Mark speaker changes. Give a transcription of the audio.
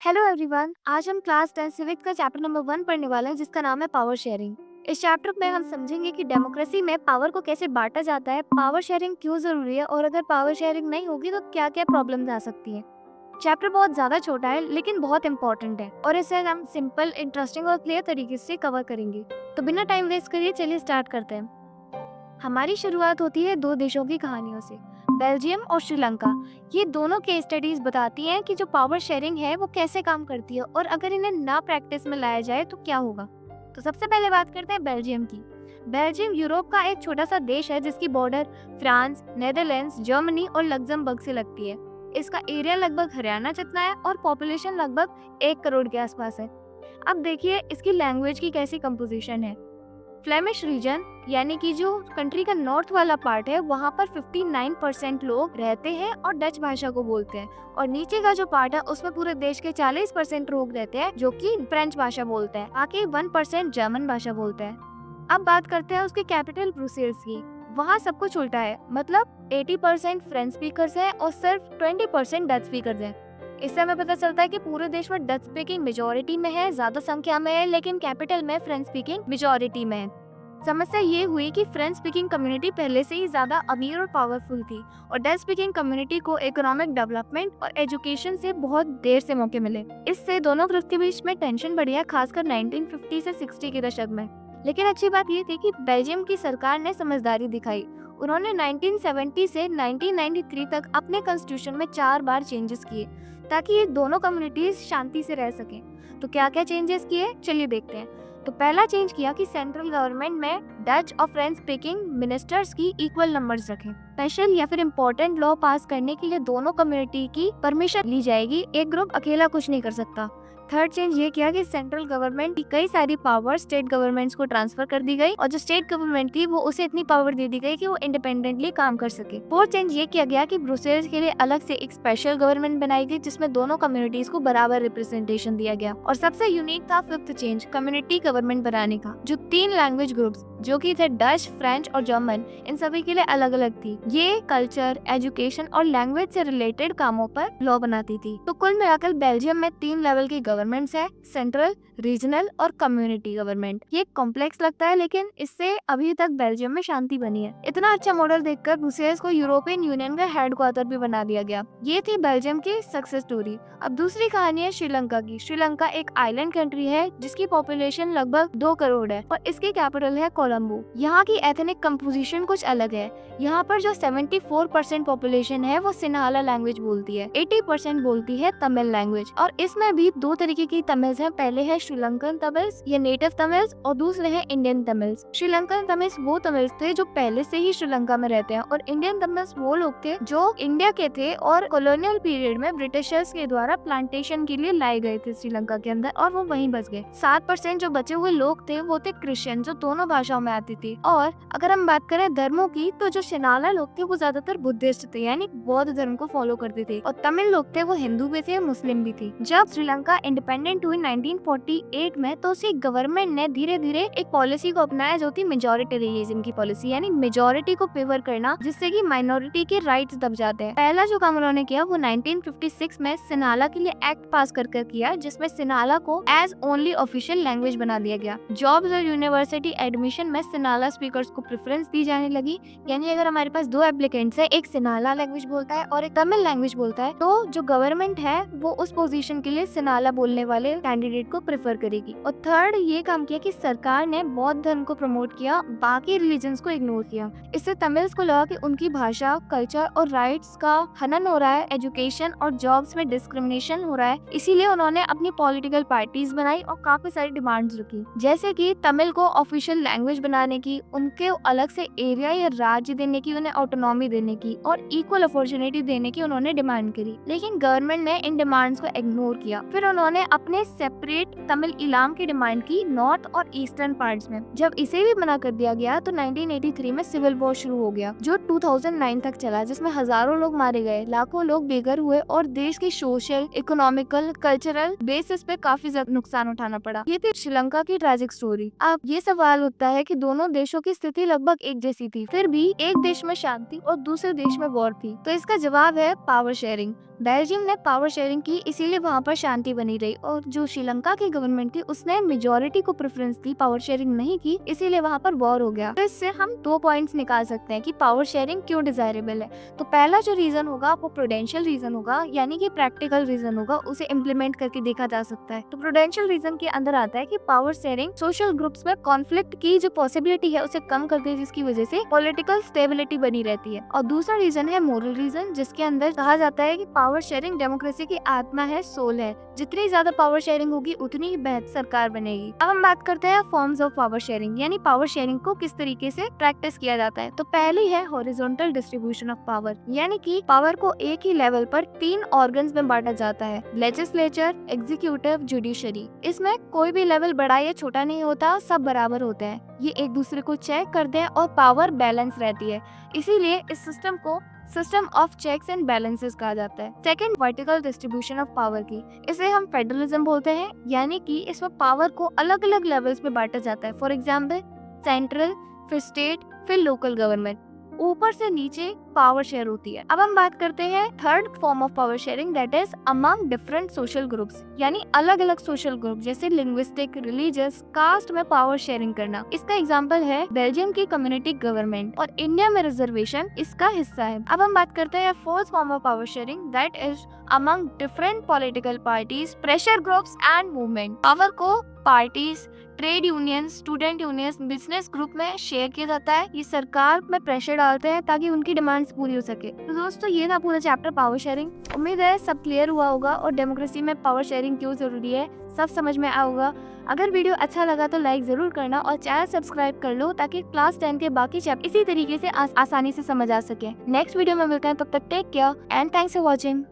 Speaker 1: Hello everyone, आज हम class 10 civics का चैप्टर नंबर 1 पढ़ने वाले हैं जिसका नाम है पावर शेयरिंग। इस चैप्टर में हम समझेंगे कि डेमोक्रेसी में पावर को कैसे बांटा जाता है, पावर शेयरिंग क्यों जरूरी है और अगर पावर शेयरिंग नहीं होगी तो क्या क्या प्रॉब्लम्स आ सकती हैं। चैप्टर बहुत ज्यादा छोटा है लेकिन बहुत इंपॉर्टेंट है और इसे हम सिंपल, इंटरेस्टिंग और क्लियर तरीके से कवर करेंगे। तो बिना टाइम वेस्ट करिए चलिए स्टार्ट करते हैं। हमारी शुरुआत होती है दो देशों की कहानियों से, बेल्जियम और श्रीलंका। ये दोनों केस स्टडीज बताती हैं कि जो पावर शेयरिंग है वो कैसे काम करती है और अगर इन्हें ना प्रैक्टिस में लाया जाए तो क्या होगा। तो सबसे पहले बात करते हैं बेल्जियम की। बेल्जियम यूरोप का एक छोटा सा देश है जिसकी बॉर्डर फ्रांस, नेदरलैंड्स, जर्मनी और लग्जमबर्ग से लगती है। इसका एरिया लगभग हरियाणा जितना है और पॉपुलेशन लगभग 1 करोड़ के आसपास है। अब देखिए इसकी लैंग्वेज की कैसी कंपोजिशन है। फ्लेमिश रीजन यानी कि जो कंट्री का नॉर्थ वाला पार्ट है वहाँ पर 59% लोग रहते हैं और डच भाषा को बोलते हैं और नीचे का जो पार्ट है उसमें पूरे देश के 40% लोग रहते हैं जो कि फ्रेंच भाषा बोलते हैं, बाकी 1% जर्मन भाषा बोलते हैं। अब बात करते हैं उसके कैपिटल ब्रुसेल्स की। वहाँ सब कुछ उल्टा है, मतलब 80% फ्रेंच स्पीकर्स हैं और सिर्फ 20% डच स्पीकर्स हैं। इससे हमें पता चलता है कि पूरे देश में डच स्पीकिंग मेजोरिटी में है, ज्यादा संख्या में है, लेकिन कैपिटल में फ्रेंच स्पीकिंग मेजोरिटी में है। समस्या ये हुई कि फ्रेंच स्पीकिंग कम्युनिटी पहले से ही ज्यादा अमीर और पावरफुल थी और डच स्पीकिंग कम्युनिटी को इकोनॉमिक डेवलपमेंट और एजुकेशन से बहुत देर से मौके मिले। इससे दोनों ग्रुप के बीच में टेंशन बढ़ी है, खासकर 1950 से 60 के दशक में। लेकिन अच्छी बात ये थी कि बेल्जियम की सरकार ने समझदारी दिखाई। उन्होंने 1970 से 1993 तक अपने कॉन्स्टिट्यूशन में 4 बार चेंजेस किए ताकि ये दोनों कम्युनिटीज शांति से रह सकें। तो क्या क्या चेंजेस किए, चलिए देखते हैं। तो पहला चेंज किया कि सेंट्रल गवर्नमेंट में डच और फ्रेंच स्पीकिंग मिनिस्टर्स की इक्वल नंबर्स रखें। स्पेशल या फिर इम्पोर्टेंट लॉ पास करने के लिए दोनों कम्युनिटी की परमिशन ली जाएगी, एक ग्रुप अकेला कुछ नहीं कर सकता। थर्ड चेंज ये किया कि सेंट्रल गवर्नमेंट की कई सारी पावर स्टेट गवर्नमेंट्स को ट्रांसफर कर दी गई और जो स्टेट गवर्नमेंट थी वो उसे इतनी पावर दे दी गई कि वो इंडिपेंडेंटली काम कर सके। फोर्थ चेंज ये किया गया कि ब्रुसेल्स के लिए अलग से एक स्पेशल गवर्नमेंट बनाई गई जिसमें दोनों कम्युनिटीज को बराबर रिप्रेजेंटेशन दिया गया। और सबसे यूनिक था फिफ्थ चेंज, कम्युनिटी गवर्नमेंट बनाने का, जो 3 लैंग्वेज ग्रुप्स जो कि थे डच, फ्रेंच और जर्मन, इन सभी के लिए अलग अलग थी। ये कल्चर, एजुकेशन और लैंग्वेज से रिलेटेड कामों पर लॉ बनाती थी। तो कुल मिलाकर बेल्जियम में 3 लेवल की गवर्नमेंट्स है, सेंट्रल, रीजनल और कम्युनिटी गवर्नमेंट। ये कॉम्प्लेक्स लगता है लेकिन इससे अभी तक बेल्जियम में शांति बनी है। इतना अच्छा मॉडल देखकर ब्रुसेल्स को यूरोपियन यूनियन का हेडक्वार्टर भी बना दिया गया। ये थी बेल्जियम की सक्सेस स्टोरी। अब दूसरी कहानी है श्रीलंका की। श्रीलंका एक आइलैंड कंट्री है जिसकी पॉपुलेशन लगभग 2 करोड़ है और इसकी कैपिटल है कोलंबो। यहाँ की एथनिक कंपोजिशन कुछ अलग है। यहाँ पर जो 74% पॉपुलेशन है वो सिन्हाला लैंग्वेज बोलती है, 80% बोलती है तमिल लैंग्वेज। और इसमें भी 2 तरीके की तमिल्स हैं, पहले है श्रीलंकन तमिल्स या नेटिव तमिल्स और दूसरे है इंडियन तमिल्स। श्रीलंकन तमिल्स वो तमिल्स थे जो पहले से ही श्रीलंका में रहते हैं और इंडियन तमिल्स वो लोग थे जो इंडिया के थे और कॉलोनियल पीरियड में ब्रिटिशर्स के द्वारा प्लांटेशन के लिए लाए गए थे श्रीलंका के अंदर और वो वहीं बस गए। 7% जो बचे हुए लोग थे वो थे क्रिश्चियन, जो दोनों भाषाओं में आती थी। और अगर हम बात करें धर्मों की तो जो सिन्हाला लोग थे वो ज्यादातर बुद्धिस्ट थे, यानी बौद्ध धर्म को फॉलो करते थे, और तमिल लोग थे वो हिंदू भी थे, मुस्लिम भी थे। जब श्रीलंका इंडिपेंडेंट हुई 1948 में तो उसकी गवर्नमेंट ने धीरे धीरे एक पॉलिसी को अपनाया जो थी मेजोरिटेरियनिज्म की पॉलिसी, यानी मेजोरिटी को फेवर करना जिससे कि माइनॉरिटी के राइट्स दब जाते हैं। पहला जो काम उन्होंने किया वो 1956 में सिन्हाला के लिए एक्ट पास कर किया जिसमें सिन्हाला को एज ओनली ऑफिशियल लैंग्वेज बना दिया गया। जॉब्स और यूनिवर्सिटी एडमिशन में सिन्हाला स्पीकर्स को प्रेफरेंस दी जाने लगी, यानी अगर हमारे पास 2 एप्लीकेंट्स है, एक सिन्हाला लैंग्वेज बोलता है और एक तमिल लैंग्वेज बोलता है, तो जो गवर्नमेंट है वो उस पोजीशन के लिए सिन्हाला बोलने वाले कैंडिडेट को प्रेफर करेगी। और थर्ड ये काम किया कि सरकार ने बौद्ध धर्म को प्रमोट किया, बाकी रिलीजन्स को इग्नोर किया। इससे तमिल्स को लगा कि उनकी भाषा, कल्चर और राइट्स का हनन हो रहा है, एजुकेशन और जॉब्स में डिस्क्रिमिनेशन हो रहा है, इसीलिए उन्होंने अपनी पॉलिटिकल पार्टीज बनाई और काफी सारी डिमांड्स रखी, जैसे कि तमिल को ऑफिशियल लैंग्वेज बनाने की, उनके अलग से एरिया या राज्य देने की, उन्हें ऑटोनॉमी देने की और इक्वल अपॉर्चुनिटी देने की उन्होंने डिमांड करी। लेकिन गवर्नमेंट ने इन डिमांड्स को इग्नोर किया। फिर उन्होंने अपने सेपरेट तमिल इलाम की डिमांड की नॉर्थ और ईस्टर्न पार्ट्स में। जब इसे भी मना कर दिया गया तो 1983 में सिविल वॉर शुरू हो गया जो 2009 तक चला, जिसमें हजारों लोग मारे गए, लाखों लोग बेघर हुए और देश की सोशल, इकोनॉमिकल, कल्चरल बेसिस पे काफी ज्यादा नुकसान उठाना पड़ा। ये थी श्रीलंका की ट्रैजिक स्टोरी। अब ये सवाल उठता है कि दोनों देशों की स्थिति लगभग एक जैसी थी, फिर भी एक देश में शांति और दूसरे देश में वॉर थी। तो इसका जवाब है पावर शेयरिंग। बेल्जियम ने पावर शेयरिंग की, इसीलिए वहाँ पर शांति बनी रही। और जो श्रीलंका की गवर्नमेंट थी उसने मेजोरिटी को प्रेफरेंस दी, पावर शेयरिंग नहीं की, इसीलिए वहाँ पर वॉर हो गया। तो इससे हम 2 पॉइंट्स निकाल सकते हैं कि पावर शेयरिंग क्यों डिजायरेबल है। तो पहला जो रीजन होगा वो प्रूडेंशियल रीजन होगा, यानी कि प्रैक्टिकल रीजन होगा, उसे इम्प्लीमेंट करके देखा जा सकता है। तो प्रूडेंशियल रीजन के अंदर आता है कि पावर शेयरिंग सोशल ग्रुप्स में कॉन्फ्लिक्ट की जो पॉसिबिलिटी है उसे कम करती है, जिसकी वजह से पॉलिटिकल स्टेबिलिटी बनी रहती है। और दूसरा रीजन है मोरल रीजन, जिसके अंदर कहा जाता है कि पावर शेयरिंग डेमोक्रेसी की आत्मा है, सोल है। जितनी ज्यादा पावर शेयरिंग होगी उतनी ही बेहतर सरकार बनेगी। अब हम बात करते हैं फॉर्म्स ऑफ पावर शेयरिंग, यानी पावर शेयरिंग को किस तरीके से प्रैक्टिस किया जाता है। तो पहली है हॉरिजॉन्टल डिस्ट्रीब्यूशन ऑफ पावर, यानी कि पावर को एक ही लेवल पर 3 ऑर्गन्स में बांटा जाता है, लेजिस्लेचर, एग्जीक्यूटिव, जुडिशरी। इसमें कोई भी लेवल बड़ा या छोटा नहीं होता, सब बराबर होते हैं। ये एक दूसरे को चेक करते हैं और पावर बैलेंस रहती है, इसीलिए इस सिस्टम को system of checks and balances कहा जाता है। Second, vertical distribution of power की, इसे हम फेडरलिज्म बोलते हैं, यानी कि इसमें पावर को अलग अलग लेवल्स पे बांटा जाता है। फॉर एग्जाम्पल सेंट्रल, फिर स्टेट, फिर लोकल गवर्नमेंट, ऊपर से नीचे पावर शेयर होती है। अब हम बात करते हैं third form of power sharing, that is among different social groups, यानी अलग अलग सोशल ग्रुप जैसे लिंग्विस्टिक, रिलीजियस, कास्ट में पावर शेयरिंग करना। इसका एग्जांपल है बेल्जियम की कम्युनिटी गवर्नमेंट, और इंडिया में रिजर्वेशन इसका हिस्सा है। अब हम बात करते हैं fourth form of power sharing, that is among different political parties, pressure groups and movement. Power को parties, trade union, student union, business group में शेयर किया जाता है। ये सरकार में प्रेशर डालते हैं ताकि उनकी डिमांड्स पूरी हो सके। तो दोस्तों ये था पूरा चैप्टर पावर शेयरिंग। उम्मीद है सब क्लियर हुआ होगा और डेमोक्रेसी में पावर शेयरिंग क्यों जरूरी है सब समझ में आया होगा। अगर वीडियो अच्छा लगा तो लाइक जरूर करना और चैनल सब्सक्राइब कर लो ताकि क्लास 10 के बाकी चैप्टर इसी तरीके से आसानी से समझ आ सके। नेक्स्ट वीडियो में मिलते हैं, तब तक take care and thanks for watching.